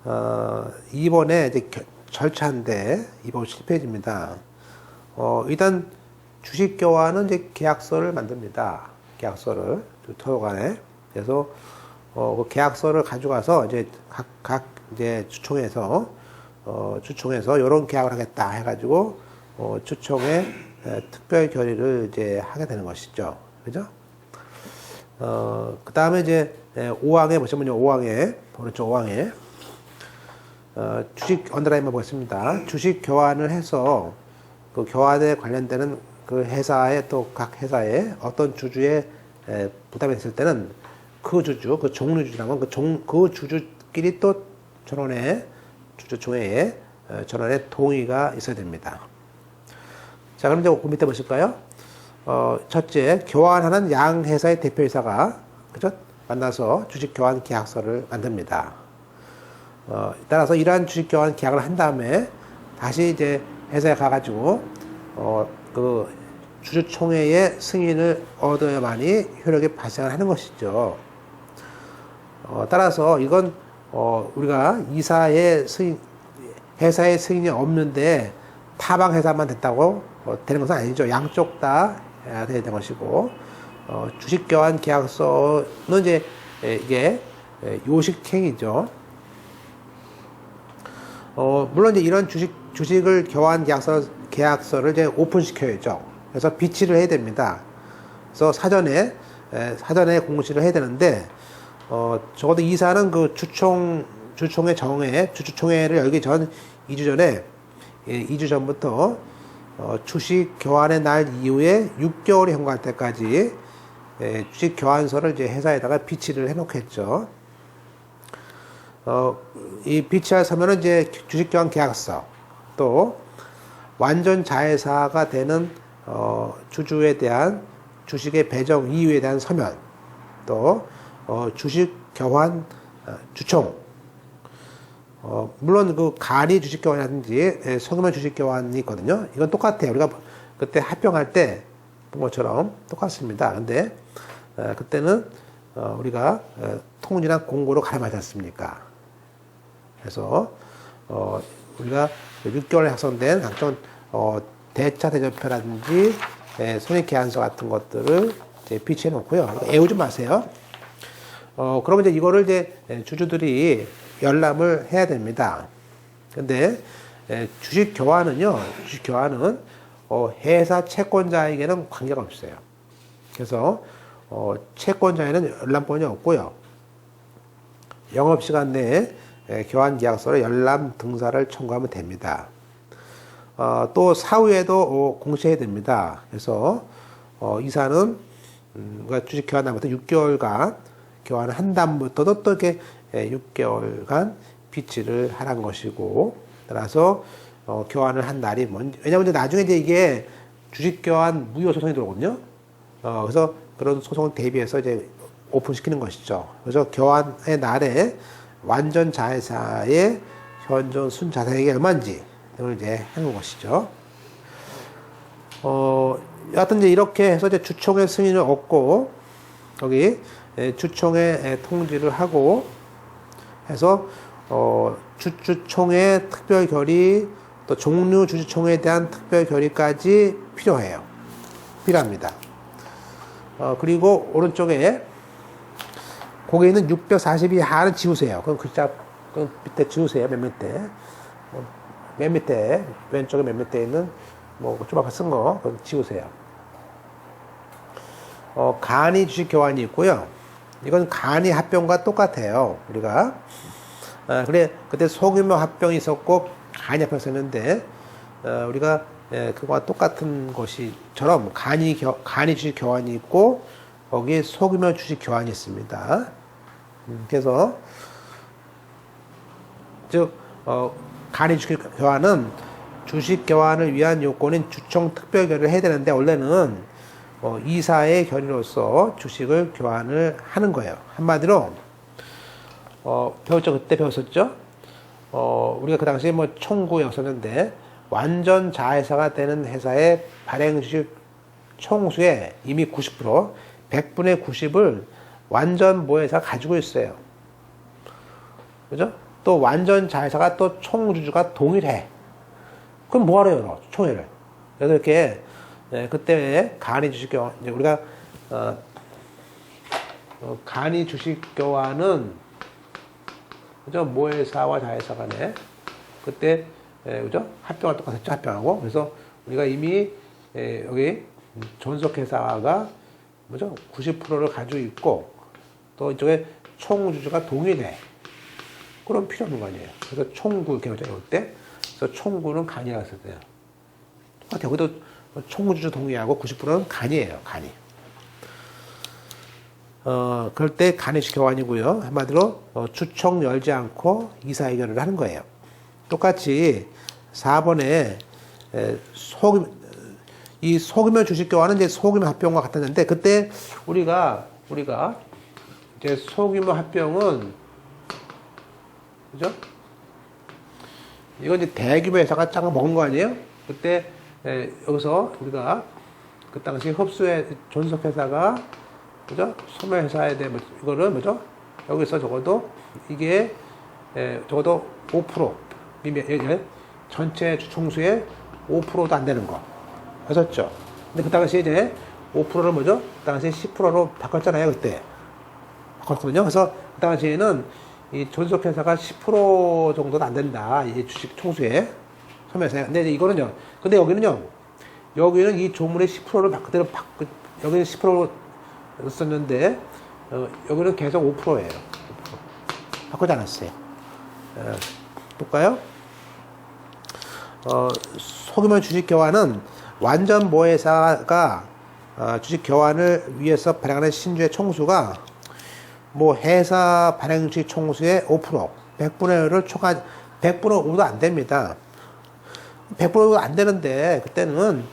2번에 이제 절차인데 2번 7페이지입니다. 일단 주식 교환은 이제 계약서를 만듭니다. 계약서를 서로 간에. 그래서 그 계약서를 가져가서 이제 각 이제 주총에서 이런 계약을 하겠다 해가지고 주총에 특별 결의를 이제 하게 되는 것이죠. 그죠? 그 다음에 이제 5항에 보시면요. 5항에 오른쪽 5항에 주식 언더라인만 보겠습니다. 주식 교환을 해서 그 교환에 관련되는 그 회사에 또 각 회사에 어떤 주주의 부담이 있을 때는 그 주주, 그 종류주라는 건 그 주주끼리 또 전원의 주주총회에 전원의 동의가 있어야 됩니다. 자, 그럼 이제 그 밑에 보실까요? 첫째, 교환하는 양 회사의 대표이사가 그죠? 만나서 주식 교환 계약서를 만듭니다. 따라서 이러한 주식 교환 계약을 한 다음에 다시 이제 회사에 가가지고 그 주주총회의 승인을 얻어야만이 효력이 발생을 하는 것이죠. 따라서 이건 우리가 이사의 승인, 회사의 승인이 없는데 타방 회사만 됐다고 되는 것은 아니죠. 양쪽 다 해야 되는 것이고 주식 교환 계약서는 이제 이게 요식행위죠. 물론 이제 이런 주식을 교환 계약서를 이제 오픈시켜야죠. 그래서 비치를 해야 됩니다. 그래서 사전에 공시를 해야 되는데, 적어도 이사는 그 주총회 주주총회를 열기 전 2주 전에, 2주 전부터, 주식 교환의 날 이후에 6개월이 경과할 때까지, 주식 교환서를 이제 회사에다가 비치를 해놓겠죠. 이 비치할 서면은 이제 주식 교환 계약서, 또, 완전 자회사가 되는 주주에 대한 주식의 배정 이유에 대한 서면, 또 주식 교환 주총, 물론 그 간이 주식 교환이라든지 소규모 주식 교환이 있거든요. 이건 똑같아요. 우리가 그때 합병할 때 본 것처럼 똑같습니다. 근데 그때는 우리가 통지나 공고로 가름하지 않습니까? 그래서 우리가 6개월에 작성된 각종 대차 대조표라든지 손익계산서 같은 것들을 이제 비치해 놓고요. 애우지 마세요. 그러면 이제 이거를 이제 주주들이 열람을 해야 됩니다. 근데 주식 교환은 회사 채권자에게는 관계가 없어요. 그래서 채권자에는 열람권이 없고요. 영업시간 내에 교환 계약서로 열람 등사를 청구하면 됩니다. 또 사후에도 공시해야 됩니다. 그래서 이사는 주식 교환 날부터 6개월간 교환을 한 다음부터도 또 이렇게 6개월간 비치를 하라는 것이고, 따라서 교환을 한 날이 왜냐하면 이제 나중에 이제 이게 주식 교환 무효 소송이 들어오거든요. 그래서 그런 소송을 대비해서 이제 오픈시키는 것이죠. 그래서 교환의 날에 완전 자회사의 현존 순자산액이 얼마인지 등을 이제 하는 것이죠. 여하튼 이제 이렇게 해서 이제 주총의 승인을 얻고, 거기 주총회 통지를 하고 해서 주주총회 특별 결의, 또 종류 주주총회에 대한 특별 결의까지 필요합니다. 그리고 오른쪽에 거기에 있는 642하를 지우세요. 그럼 글자 그 밑에 지우세요. 맨 밑에 왼쪽에 맨 밑에 있는 좀 아까 쓴 거 그럼 지우세요. 간이 주식 교환이 있고요. 이건 간이 합병과 똑같아요. 우리가 그때 소규모 합병이 있었고 간이 합병이 있었는데 우리가 그거와 똑같은 것이처럼 간이 주식 교환이 있고 거기에 소규모 주식 교환이 있습니다. 그래서 즉 간이 주식 교환은 주식 교환을 위한 요건인 주총 특별 결의를 해야 되는데 원래는 이사의 결의로서 주식을 교환을 하는 거예요. 한마디로 그때 배웠었죠. 우리가 그 당시에 총구였었는데 완전 자회사가 되는 회사의 발행 주식 총수의 이미 90%, 100분의 90을 완전 모회사가 가지고 있어요. 그죠? 또 완전 자회사가 또 총주주가 동일해. 그럼 뭐하러 열어? 총회를. 그래서 이렇게 그때 간이 주식 교환, 이제 우리가 간이 주식 교환은 그죠? 모회사와 자회사 간에 그때 그죠? 합병할 똑같았죠? 합병하고. 그래서 우리가 이미 여기 존속회사가 뭐죠? 90%를 가지고 있고 또 이쪽에 총주주가 동일해. 그럼 필요 없는 거 아니에요. 그래서 총구 개념을 올 때, 그래서 총구는 간이라고 썼어요. 똑같아요. 여기도 총주주 동의하고 90%는 간이에요. 간이. 그럴 때 간이식 교환이고요. 한마디로 주총 열지 않고 이사의결을 하는 거예요. 똑같이 4번에 이 소규모 주식 교환은 이제 소규모 합병과 같았는데 그때 우리가 이제 소규모 합병은 그죠? 이건 이제 대규모 회사가 짱 먹은 거 아니에요? 그때 여기서 우리가 그 당시 흡수의 존속회사가 그죠? 소매회사에 대해 이거를 뭐죠? 여기서 적어도 이게 적어도 5% 전체 주총수의 5%도 안 되는 거 아셨죠? 근데 그 당시에 이제 5%를 뭐죠? 그 당시에 10%로 바꿨잖아요. 그때 바꿨거든요. 그래서 그 당시에는 이 존속회사가 10% 정도는 안 된다. 이 주식 총수에 소매회사에. 근데 이거는요. 근데 여기는 이 조문의 10%를 그대로 여기는 10% 썼는데 여기는 계속 5%예요. 5%. 바꾸지 않았어요. 볼까요? 소규모 주식 교환은 완전 모회사가 주식 교환을 위해서 발행하는 신주의 총수가 뭐 회사 발행 주식 총수의 5%, 100분의 1을 초과, 100분의 5도 안 됩니다. 100분의 5도 안 되는데 그때는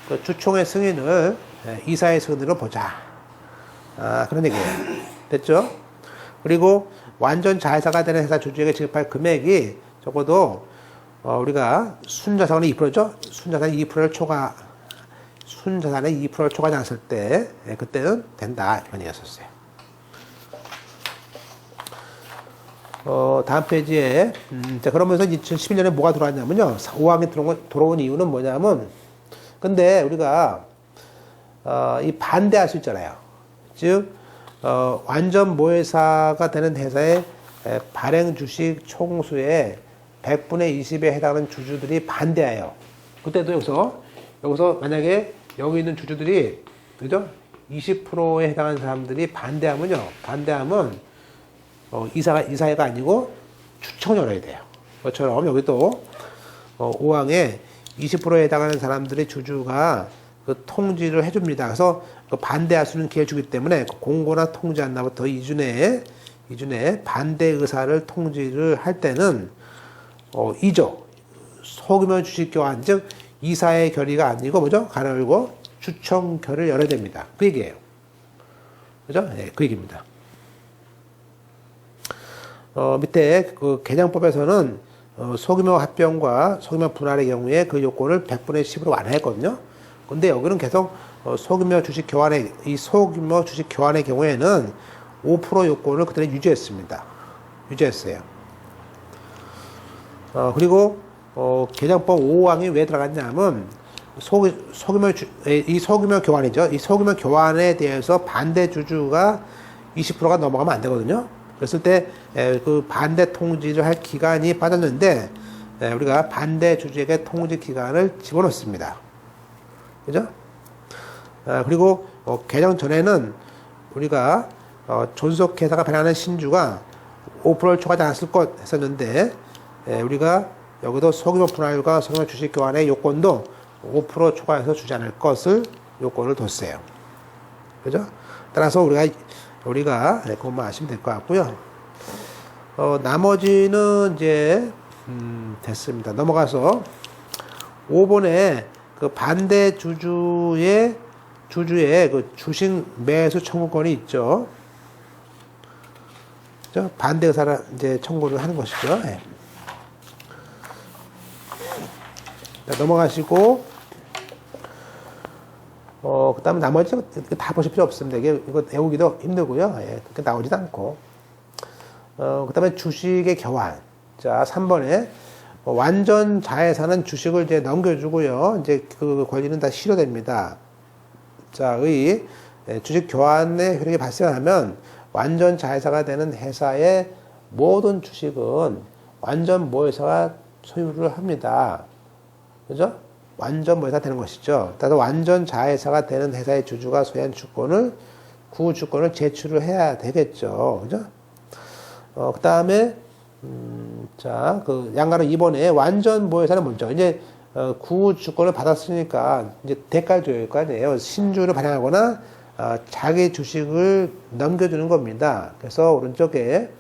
그 주총의 승인을 이사의 승인으로 보자. 그런 얘기예요. 됐죠? 그리고 완전 자회사가 되는 회사 주주에게 지급할 금액이 적어도 우리가 순자산의 2%죠? 순자산의 2%를 초과하지 않았을 때 그때는 된다. 이런 얘기였었어요. 다음 페이지에 자 그러면서 2011년에 뭐가 들어왔냐면요. 5항이 들어온 이유는 뭐냐면 근데 우리가 이 반대할 수 있잖아요. 즉 완전 모회사가 되는 회사의 발행 주식 총수의 100분의 20에 해당하는 주주들이 반대해요. 그때도 여기서 만약에 여기 있는 주주들이 그죠? 20%에 해당하는 사람들이 반대하면 이사회가 아니고 추천을 열어야 돼요. 그것처럼 여기도 5항에 20%에 해당하는 사람들의 주주가 그 통지를 해줍니다. 그래서 그 반대할 수 있는 기회를 주기 때문에 공고나 통지 안 나부터 이준에 반대 의사를 통지를 할 때는 소규모 주식 교환, 즉 이사의 결의가 아니고 뭐죠? 가로 열고 추천 결의를 열어야 됩니다. 그 얘기예요. 그죠? 네, 그 얘기입니다. 밑에 그 개정법에서는 소규모 합병과 소규모 분할의 경우에 그 요건을 100분의 10으로 완화했거든요. 근데 여기는 계속 소규모 주식 교환의 경우에는 5% 요건을 그대로 유지했어요. 그리고 개정법 5항이 왜 들어갔냐면 소규모 교환이죠. 이 소규모 교환에 대해서 반대 주주가 20%가 넘어가면 안 되거든요. 그랬을 때 그 반대 통지를 할 기간이 빠졌는데 우리가 반대 주주에게 통지 기간을 집어넣습니다. 그죠? 그리고 개정 전에는 우리가 존속회사가 발행하는 신주가 5%를 초과하지 않았을 것 했었는데 우리가 여기도 소규모 분할과 소규모 주식 교환의 요건도 5% 초과해서 주지 않을 것을 요건을 뒀어요. 그죠? 따라서 우리가 그것만 아시면 될 것 같고요. 나머지는 이제 됐습니다. 넘어가서 5번에 그 반대 주주의 그 주식 매수 청구권이 있죠. 그죠? 반대 의사를 이제 청구를 하는 것이죠. 네. 자, 넘어가시고 그 다음에 나머지 다 보실 필요 없습니다. 이거 외우기도 힘들고요. 예, 그렇게 나오지도 않고. 그 다음에 주식의 교환. 자, 3번에 완전 자회사는 주식을 이제 넘겨주고요. 이제 그 권리는 다 실효됩니다. 자, 주식 교환의 효력이 발생하면 완전 자회사가 되는 회사의 모든 주식은 완전 모회사가 소유를 합니다. 그죠? 완전 모회사가 되는 것이죠. 따라서 완전 자회사가 되는 회사의 주주가 소유한 주권을, 구주권을 제출을 해야 되겠죠. 그죠? 그 다음에, 자, 양가로 2번에 완전 모회사는 먼저, 이제, 구주권을 받았으니까, 이제 대가를 줘야 할 거 아니에요. 신주를 발행하거나, 자기 주식을 넘겨주는 겁니다. 그래서 오른쪽에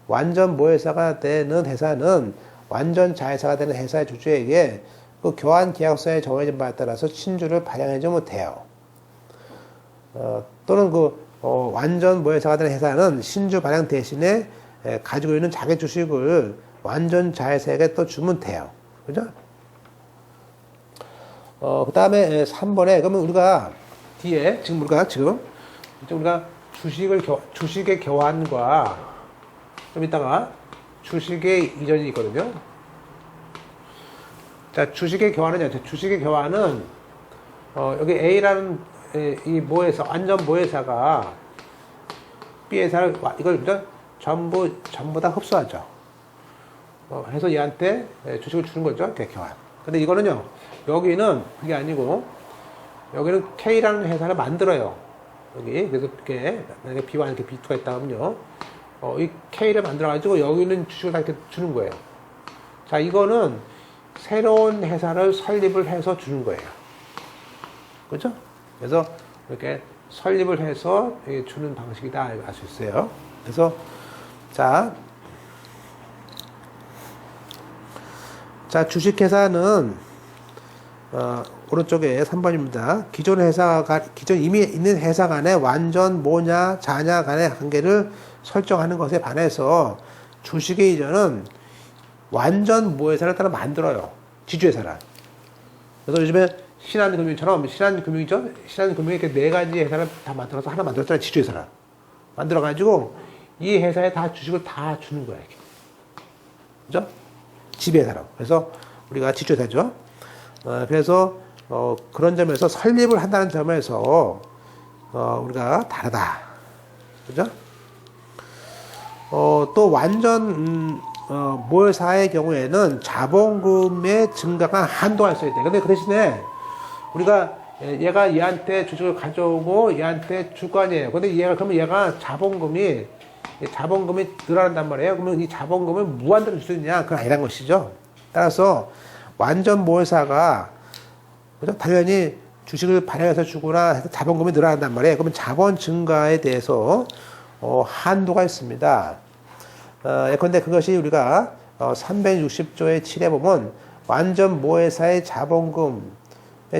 완전 모회사가 되는 회사는 완전 자회사가 되는 회사의 주주에게 그 교환 계약서에 정해진 바에 따라서 신주를 발행하지 못해요. 또는 완전 모회사가 되는 회사는 신주 발행 대신에 가지고 있는 자기 주식을 완전 자회사에게 또 주면 돼요. 그죠? 그 다음에 3번에, 그러면 우리가 뒤에, 우리가 주식의 교환과 좀 이따가 주식의 이전이 있거든요. 자, 주식의 교환은, 여기 A라는 이 모회사, 완전 모회사가 B회사를, 이걸 전부 다 흡수하죠. 해서 얘한테 주식을 주는 거죠. 이렇게 교환. 근데 이거는요, 여기는 그게 아니고, 여기는 K라는 회사를 만들어요. 여기. 그래서 이렇게, 만약에 B와 이렇게 B2가 있다 하면요. 이 K를 만들어가지고 여기는 주식을 다 이렇게 주는 거예요. 자, 이거는 새로운 회사를 설립을 해서 주는 거예요. 그죠? 그래서 이렇게 설립을 해서 주는 방식이다. 알 수 있어요. 그래서, 자, 주식회사는, 오른쪽에 3번입니다. 기존 이미 있는 회사 간의 완전 모냐, 자냐 간의 관계를 설정하는 것에 반해서 주식의 이전은 완전 모회사를 따라 만들어요. 지주회사를. 그래서 요즘에 신한금융처럼, 신한금융이 이렇게 4가지 회사를 다 만들어서 하나 만들었잖아요. 지주회사를. 만들어가지고 이 회사에 다 주식을 다 주는 거예요. 이렇게. 그죠? 지배회사라고. 그래서 우리가 지주회사죠. 그래서 그런 점에서 설립을 한다는 점에서 우리가 다르다. 그죠? 또 완전 모회사의 경우에는 자본금의 증가가 한도가 있어야 돼. 근데 그 대신에 우리가 얘가 얘한테 주식을 가져오고 얘한테 줄 거 아니에요. 근데 그러면 얘가 자본금이 늘어난단 말이에요. 그러면 이 자본금을 무한대로 줄 수 있냐? 그건 아니란 것이죠. 따라서 완전 모회사가, 그죠? 당연히 주식을 발행해서 주거나 해서 자본금이 늘어난단 말이에요. 그러면 자본 증가에 대해서 한도가 있습니다. 예컨대 그것이 우리가 360조의 7에 보면 완전 모회사의 자본금의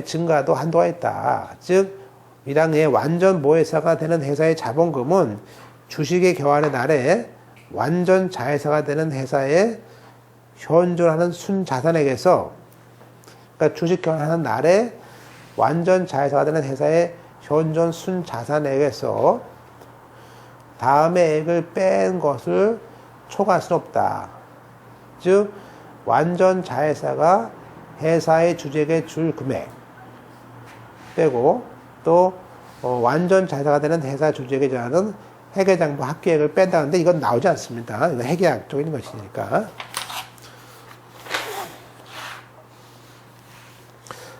증가도 한도가 있다. 즉 1항의 완전 모회사가 되는 회사의 자본금은 주식의 교환의 날에 완전 자회사가 되는 회사에 현존하는 순자산액에서, 그러니까 주식 교환하는 날에 완전 자회사가 되는 회사의 현존 순자산액에서 다음의 액을 뺀 것을 초과할 수는 없다. 즉 완전 자회사가 회사의 주주에게 줄 금액 빼고 또 완전 자회사가 되는 회사 주주에게 전하는 회계장부 합계액을 뺀다는데 이건 나오지 않습니다. 이건 회계학 쪽에 있는 것이니까.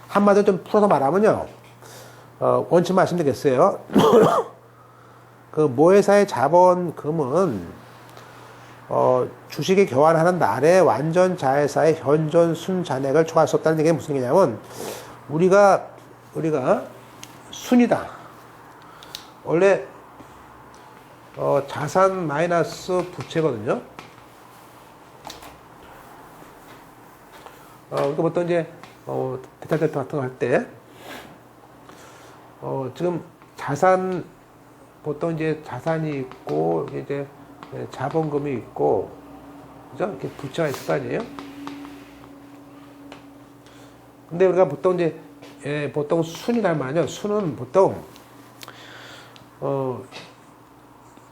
한마디로 좀 풀어서 말하면요. 원칙 말씀드리겠어요. 그 모회사의 자본금은 주식이 교환하는 날에 완전 자회사의 현존 순잔액을 초과할 수 없다는 얘기는 무슨 얘기냐면 우리가 순이다. 원래 자산 마이너스 부채거든요. 그러니까 보통 이제 대탈 같은 거 할 때 지금 자산 보통 이제 자산이 있고 이제 자본금이 있고 그죠? 이렇게 부채가 있을 거 아니에요? 근데 우리가 보통 이제 보통 순이란 말이요. 순은 보통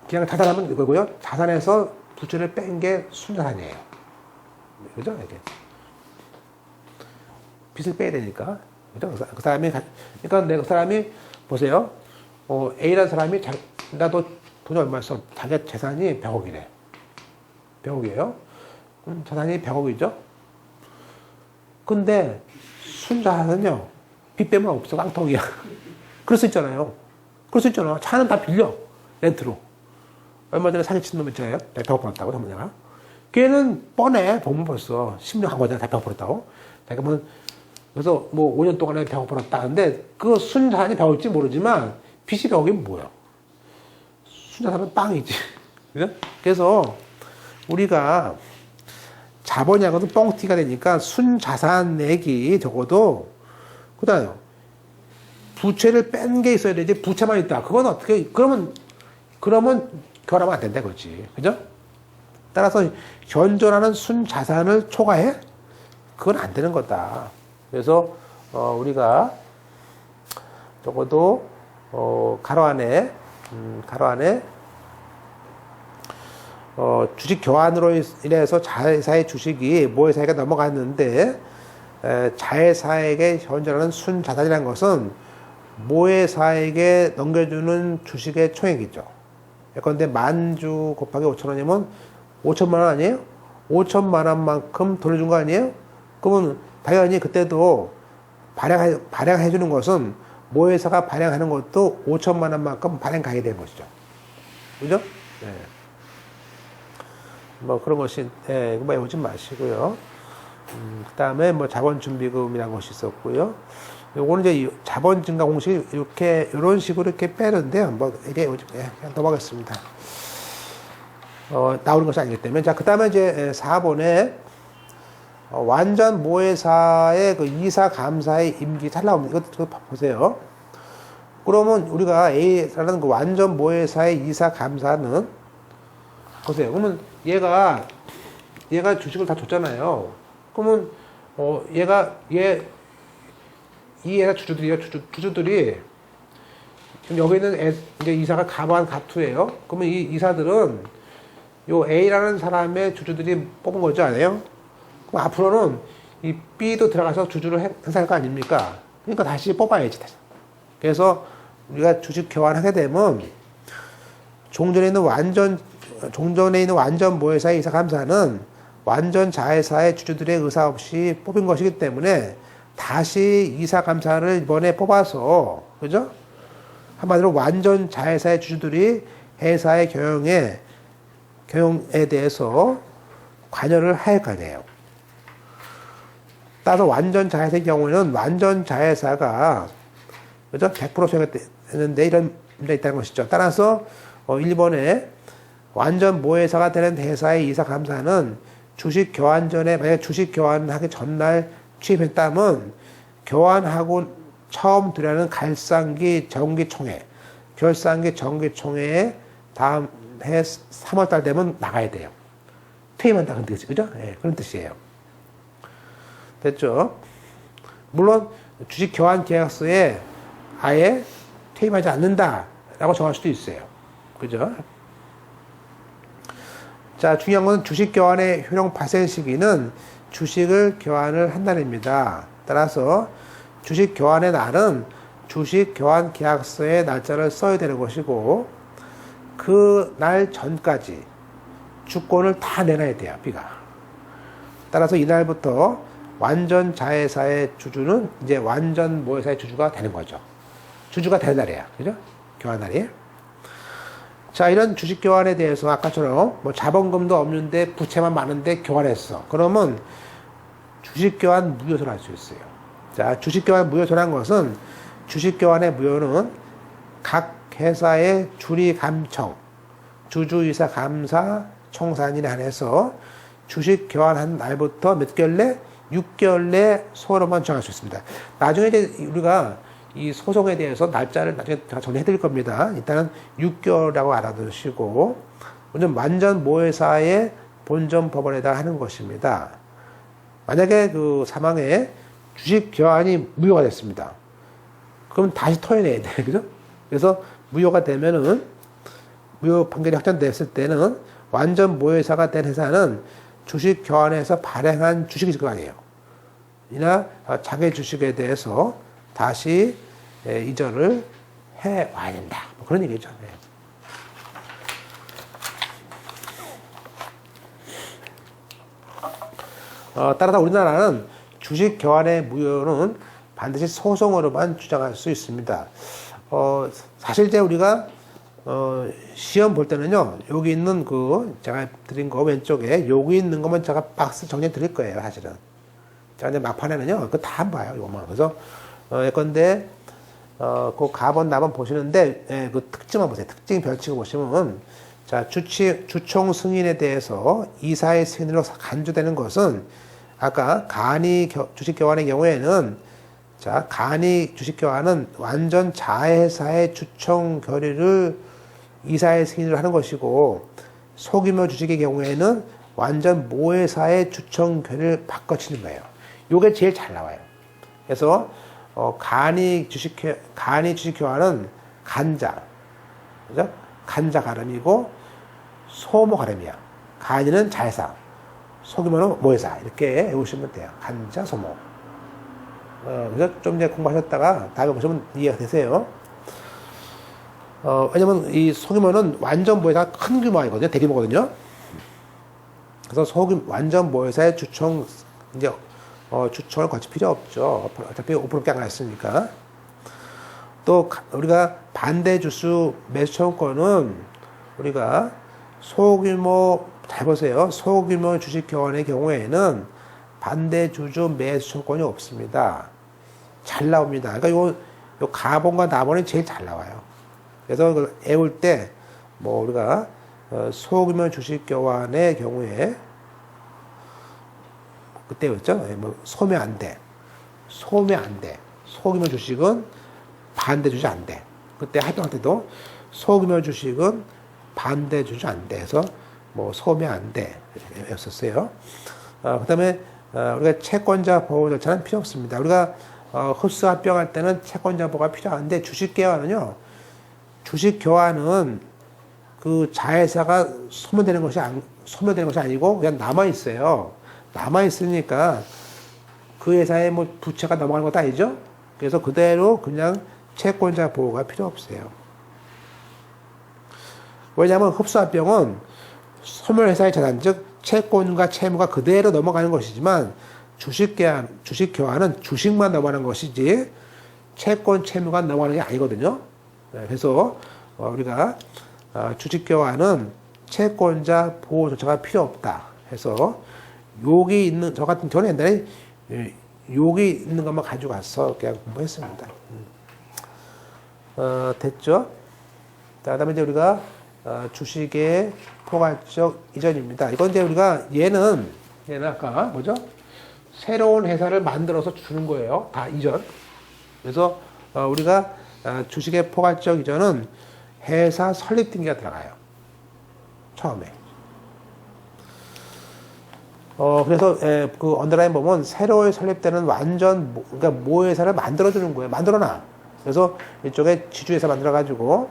그냥 자산하면 이거고요. 자산에서 부채를 뺀 게 순자산이에요. 그죠? 이렇게. 빚을 빼야 되니까. 그죠? 그 사람이, 그러니까 그 사람이, 보세요. A라는 사람이 나도 돈이 얼마 있어. 자기 재산이 100억이래. 100억이에요. 재산이 100억이죠? 근데 순자산은요, 빚 빼면 없어. 깡통이야. 그럴 수 있잖아요. 그럴 수 있잖아. 차는 다 빌려. 렌트로. 얼마 전에 사기친 놈 있잖아요. 내가 100억 벌었다고, 내가. 걔는 뻔해. 보면 벌써. 10년 한 거잖아. 다 100억 벌었다고. 내가 뭐, 그래서 뭐 5년 동안에 100억 벌었다. 근데 그 순자산이 100억일지 모르지만 빚이 100억이면 뭐야? 순자산은 빵이지. 그죠? 그래서 우리가 자본이하고도 뻥튀가 되니까 순자산액이 적어도, 그 다음에 부채를 뺀 게 있어야 되지. 부채만 있다. 그건 어떻게, 그러면 결하면 안 된다. 그렇지. 그죠? 따라서 현존하는 순자산을 초과해? 그건 안 되는 거다. 그래서, 우리가 적어도, 가로 안에, 주식 교환으로 인해서 자회사의 주식이 모회사에게 넘어갔는데, 자회사에게 현존하는 순자산이라는 것은 모회사에게 넘겨주는 주식의 총액이죠. 예컨대 10,000주 곱하기 5,000원이면 5천만 원 아니에요? 5천만 원만큼 돌려준 거 아니에요? 그러면 당연히 그때도 발행해 주는 것은 모회사가 발행하는 것도 5천만 원만큼 발행가게 된 것이죠. 그죠? 네. 뭐 그런 것이, 네, 이거 외우지 마시고요. 그 다음에 뭐 자본준비금이라는 것이 있었고요. 요거는 이제 자본 증가 공식이 이런 식으로 이렇게 빼는데요. 뭐, 이게, 그냥 넘어가겠습니다. 나오는 것이 아니기 때문에. 자, 그 다음에 이제 4번에, 완전 모회사의 그 이사 감사의 임기 잘 나옵니다. 이것도 보세요. 그러면 우리가 A라는 그 완전 모회사의 이사 감사는, 보세요. 그러면 얘가 주식을 다 줬잖아요. 그러면, 이 회사 주주들이요. 주주들이, 지금 여기 있는 이제 이사가 갑1, 갑2예요. 그러면 이 이사들은 요 A라는 사람의 주주들이 뽑은 거죠, 아니에요? 그럼 앞으로는 이 B도 들어가서 주주를 행사할 거 아닙니까? 그러니까 다시 뽑아야지. 그래서 우리가 주식 교환하게 되면 종전에 있는 완전 모회사의 이사 감사는 완전 자회사의 주주들의 의사 없이 뽑힌 것이기 때문에 다시 이사 감사를 이번에 뽑아서, 그죠? 한마디로 완전 자회사의 주주들이 회사의 경영에 대해서 관여를 할 거 아니에요. 따라서 완전 자회사의 경우에는 완전 자회사가, 그죠? 100% 수행했는데 이런 문제가 있다는 것이죠. 따라서 1번에 완전 모회사가 되는 회사의 이사 감사는 주식 교환 전에, 만약에 주식 교환하기 전날 취입했다면 교환하고 처음 들어가는 결산기 정기총회에 다음 해 3월달 되면 나가야 돼요. 퇴임한다 그런 뜻이죠. 그죠? 네, 그런 뜻이에요. 됐죠? 물론 주식 교환 계약서에 아예 퇴임하지 않는다라고 정할 수도 있어요. 그죠? 자, 중요한 건 주식 교환의 효력 발생 시기는 주식을 교환을 한 날입니다. 따라서 주식 교환의 날은 주식 교환 계약서에 날짜를 써야 되는 것이고, 그 날 전까지 주권을 다 내놔야 돼요, B가. 따라서 이날부터 완전 자회사의 주주는 이제 완전 모회사의 주주가 되는 거죠. 주주가 되는 날이에요. 그죠? 교환 날이. 자, 이런 주식 교환에 대해서 아까처럼 뭐 자본금도 없는데 부채만 많은데 교환했어. 그러면 주식 교환 무효소를 할 수 있어요. 자, 주식 교환 무효소라는 것은 주식 교환의 무효는 각 회사의 주리감청, 주주이사 감사 총산일에 한해서 주식 교환한 날부터 몇 개월 내? 6개월 내 소로만 정할 수 있습니다. 나중에 이제 우리가 이 소송에 대해서 날짜를 나중에 제가 정리해 드릴 겁니다. 일단은 6개월이라고 알아두시고, 완전 모회사의 본전 법원에다 하는 것입니다. 만약에 그 사망에 주식 교환이 무효가 됐습니다. 그럼 다시 토해내야 돼. 그죠? 그래서 무효가 되면은, 무효 판결이 확정됐을 때는 완전 모회사가 된 회사는 주식 교환에서 발행한 주식이 있을 거 아니에요. 이나 자기 주식에 대해서 다시 이전을 해 와야 된다. 뭐 그런 얘기죠. 따라서 우리나라는 주식 교환의 무효는 반드시 소송으로만 주장할 수 있습니다. 사실 이제 우리가 시험 볼 때는요, 여기 있는 제가 드린 거 왼쪽에 여기 있는 것만 제가 박스 정리해 드릴 거예요, 사실은. 제가 이제 막판에는요, 그거 다 안 봐요, 이거만. 그래서, 예컨대, 그 가번, 나번 보시는데, 그 특징만 보세요. 특징 별칭을 보시면, 자, 주총 승인에 대해서 이사의 승인으로 간주되는 것은, 아까 간이 주식 교환의 경우에는, 자, 간이 주식 교환은 완전 자회사의 주총 결의를 이사의 승인으로 하는 것이고, 소규모 주식의 경우에는 완전 모회사의 주총 결의를 바꿔치는 거예요. 요게 제일 잘 나와요. 그래서, 간이 주식 교환은 간자, 그죠? 간자 가름이고, 소모 가름이야. 간이는 자회사, 소규모는 모회사. 이렇게 외우시면 돼요. 간자, 소모. 그래서 좀 이제 공부하셨다가 다음에 보시면 이해가 되세요. 왜냐면 이 소규모는 완전 모회사가 큰 규모이거든요. 대규모거든요. 그래서 완전 모회사의 주총, 이제, 주총을 거칠 필요 없죠. 어차피 5%밖에 안 갔으니까. 또, 우리가 반대 주수 매수 청구권은 우리가 소규모, 잘 보세요. 소규모 주식 교환의 경우에는 반대 주주 매수 청구권이 없습니다. 잘 나옵니다. 그러니까 요 가본과 나본이 제일 잘 나와요. 그래서 애울 때, 우리가, 소규모 주식 교환의 경우에, 그때였죠? 소매 안 돼. 소매 안 돼. 소규모 주식은 반대 주주 안 돼. 그때 합병할 때도 소규모 주식은 반대 주주 안 돼. 해서, 소매 안 돼. 이렇게 였었어요. 그 다음에, 우리가 채권자 보호 절차는 필요 없습니다. 우리가, 흡수 합병할 때는 채권자 보호가 필요한데, 주식 교환은요, 주식 교환은 그 자회사가 소멸되는 것이 아니고 그냥 남아있어요. 남아있으니까 그 회사에 부채가 넘어가는 것도 아니죠? 그래서 그대로 그냥 채권자 보호가 필요 없어요. 왜냐하면 흡수합병은 소멸회사의 자산, 즉 채권과 채무가 그대로 넘어가는 것이지만 주식 교환은 주식만 넘어가는 것이지 채권, 채무가 넘어가는 게 아니거든요. 그래서 우리가 주식 교환은 채권자 보호 조처가 필요 없다 해서 여기 있는, 저 같은 경우는 옛날에 여기 있는 것만 가지고 가서 그냥 공부했습니다. 됐죠? 자, 그 다음에 이제 우리가 주식의 포괄적 이전입니다. 이건 이제 우리가 얘는 아까 뭐죠? 새로운 회사를 만들어서 주는 거예요. 다 이전. 그래서 우리가 주식의 포괄적 이전은 회사 설립 등기가 들어가요. 처음에. 그래서 그 언더라인 보면 새로 설립되는 완전 그러니까 모회사를 만들어주는 거예요. 만들어놔. 그래서 이쪽에 지주회사 만들어가지고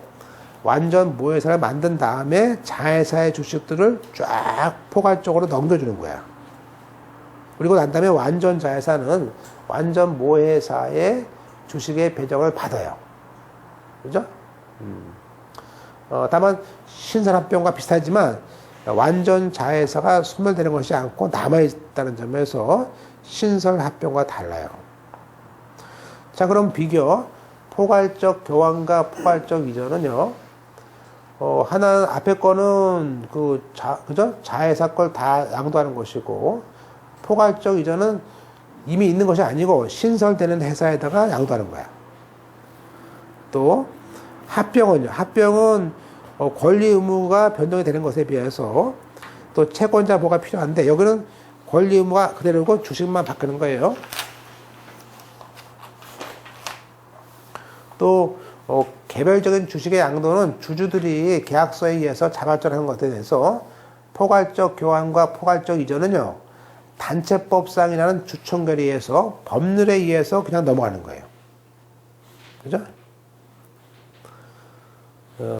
완전 모회사를 만든 다음에 자회사의 주식들을 쫙 포괄적으로 넘겨주는 거야. 그리고 난 다음에 완전 자회사는 완전 모회사의 주식의 배정을 받아요. 그죠? 다만 신산합병과 비슷하지만 완전 자회사가 소멸되는 것이 않고 남아있다는 점에서 신설합병과 달라요. 자, 그럼 비교. 포괄적 교환과 포괄적 이전은요, 하나는 앞에 거는 그죠? 자회사 걸 다 양도하는 것이고, 포괄적 이전은 이미 있는 것이 아니고 신설되는 회사에다가 양도하는 거야. 또, 합병은요. 합병은 권리 의무가 변동이 되는 것에 비해서 또 채권자 보호가 필요한데 여기는 권리 의무가 그대로고 주식만 바꾸는 거예요. 또 개별적인 주식의 양도는 주주들이 계약서에 의해서 자발적으로 하는 것에 대해서 포괄적 교환과 포괄적 이전은요. 단체법상이라는 주총 결의에서 법률에 의해서 그냥 넘어가는 거예요. 그죠?